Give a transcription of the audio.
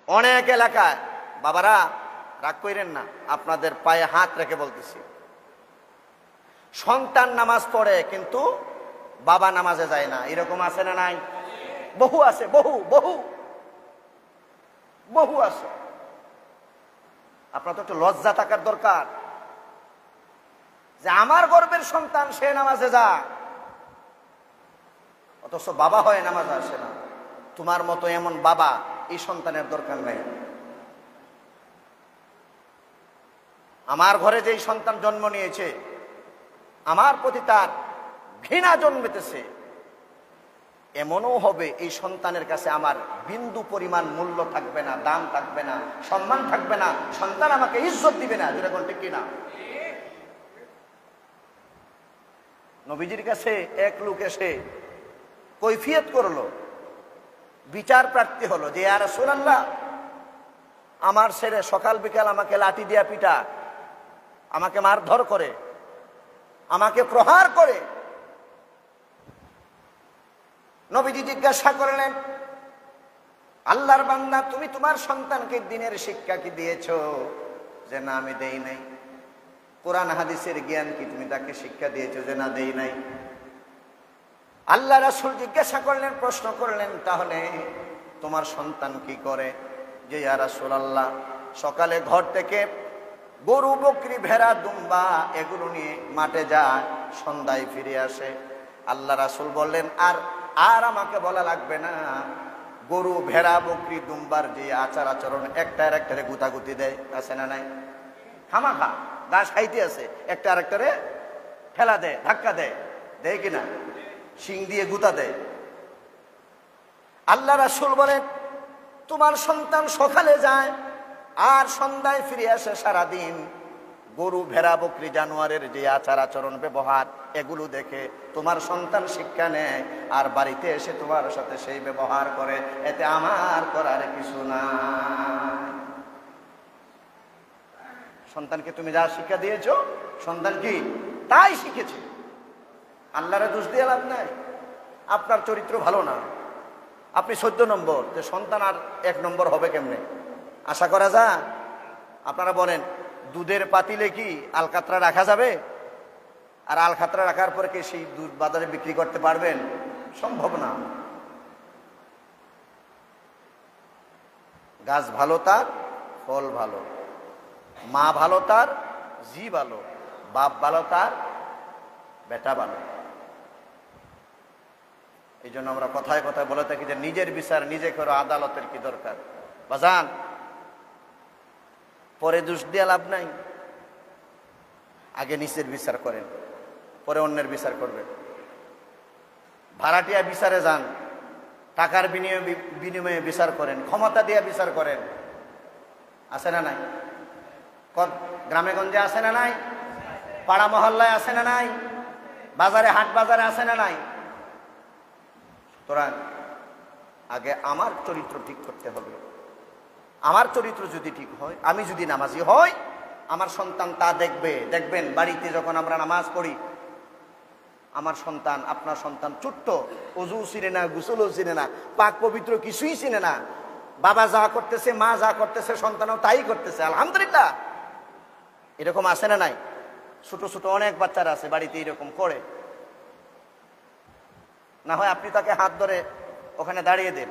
অনেক এলাকায় বাবারা রাগ কইরেন না, আপনাদের পায়ে হাত রেখে বলতেছি, সন্তান নামাজ পড়ে কিন্তু বাবা নামাজে যায় না, এরকম আছে না নাই? বহু আছে, বহু বহু বহু আছে। আপনার তো একটু লজ্জা থাকার দরকার যে আমার গর্বের সন্তান সে নামাজে যায়, অথচ বাবা হয় নামাজে আসে না। তোমার মতো এমন বাবা এই সন্তানের দরকার নাই। আমার ঘরে যেই সন্তান জন্ম নিয়েছে আমার প্রতি তার ঘৃণা জন্মেতেছে, এমনও হবে এই সন্তানের কাছে আমার বিন্দু পরিমাণ মূল্য থাকবে না, দাম থাকবে না, সম্মান থাকবে না, সন্তান আমাকে ইজ্জত দিবে না। যেরকম ঠিক কিনা? নবীজির কাছে এক লোক এসে কৈফিয়ত করলো, বিচার প্রার্থী হলো যে ইয়া রাসূলুল্লাহ, আমার ছেলে সকাল বিকাল আমাকে লাঠি দিয়া পিটা, আমাকে মারধর করে, আমাকে প্রহার করে। নবীজি জিজ্ঞাসা করলেন, আল্লাহর বান্দা, তুমি তোমার সন্তানকে দিনের শিক্ষা কি দিয়েছো? যে না, আমি দেই নাই। কোরআন হাদিসের জ্ঞান কি তুমি তাকে শিক্ষা দিয়েছো? যে না, দেই নাই। আল্লাহ রাসূল জিজ্ঞাসা করলেন, প্রশ্ন করলেন, তাহলে তোমার সন্তান কি করে? যে ইয়া রাসূলুল্লাহ, সকালে ঘর থেকে গরু বকরি ভেড়া দুম্বা এগুলো নিয়ে মাঠে যায়, সন্ধ্যায় ফিরে আসে। আল্লাহ রাসূল বললেন, আর আর আমাকে বলা লাগবে না, গরু ভেড়া বকরি দুম্বার যে আচার আচরণ, একটা আর একটারে গুতাগুতি দেয়, আছে না নাই? খামাখা ঘাস খাইতে আছে, একটা আর একটারে ঠেলা দেয়, ধাক্কা দেয়, দেয় কিনা? শিং দিয়ে গুতা দেয়। আল্লাহ রাসূল বলেন, তোমার সন্তান সকালে যায় আর সন্ধ্যায় ফিরে আসে, সারাদিন গরু ভেড়া বকরি জানোয়ারের যে আচার আচরণ ব্যবহার এগুলো দেখে তোমার সন্তান শিক্ষা নেয়, আর বাড়িতে এসে তোমার সাথে সেই ব্যবহার করে, এতে আমার করার কিছু না। সন্তানকে তুমি যা শিক্ষা দিয়েছো, সন্তান কি তাই শিখেছে। আল্লাহরে দোষ দিয়ে লাভ নাই। আপনার চরিত্র ভালো না, আপনি 14 নম্বর, যে সন্তান আর 1 নম্বর হবে কেমনে আশা করা যায়? আপনারা বলেন, দুধের পাতিলে কি আলকাতরা রাখা যাবে? আর আলকাতরা রাখার পরে কি সেই দুধ বাজারে বিক্রি করতে পারবেন? সম্ভব না। গাছ ভালো তার ফল ভালো, মা ভালো তার জি ভালো, বাপ ভালো তার বেটা ভালো। এই জন্য আমরা কথায় কথায় বলে থাকি যে নিজের বিচার নিজে করো, আদালতের কি দরকার? বাজান, পরে দোষ দিয়ে লাভ নাই। আগে নিজের বিচার করেন, পরে অন্যের বিচার করবেন। ভাড়াটিয়া বিচারে যান, টাকার বিনিময়ে বিচার করেন, ক্ষমতা দিয়ে বিচার করেন, আছে না নাই? গ্রামে গঞ্জে আছে না নাই? পাড়া মহল্লায় আছে না নাই? বাজারে হাট বাজারে আছে না নাই? সুতরাং আগে আমার চরিত্র ঠিক করতে হবে। আমার চরিত্র যদি ঠিক হয়, আমি যদি নামাজি হই, আমার সন্তান তা দেখবে। দেখবেন বাড়িতে যখন আমরা নামাজ পড়ি, আমার সন্তান, আপনার সন্তান ছোট্ট, অজু চিনে না, গোসলও চিনে না, পাক পবিত্র কিছুই চিনে না, বাবা যা করতেছে মা যা করতেছে সন্তানও তাই করতেছে, আলহামদুলিল্লাহ। এরকম আছে না নাই? ছোট ছোট অনেক বাচ্চারা আছে বাড়িতে এরকম করে। না হয় আপনি তাকে হাত ধরে ওখানে দাঁড়িয়ে দেন,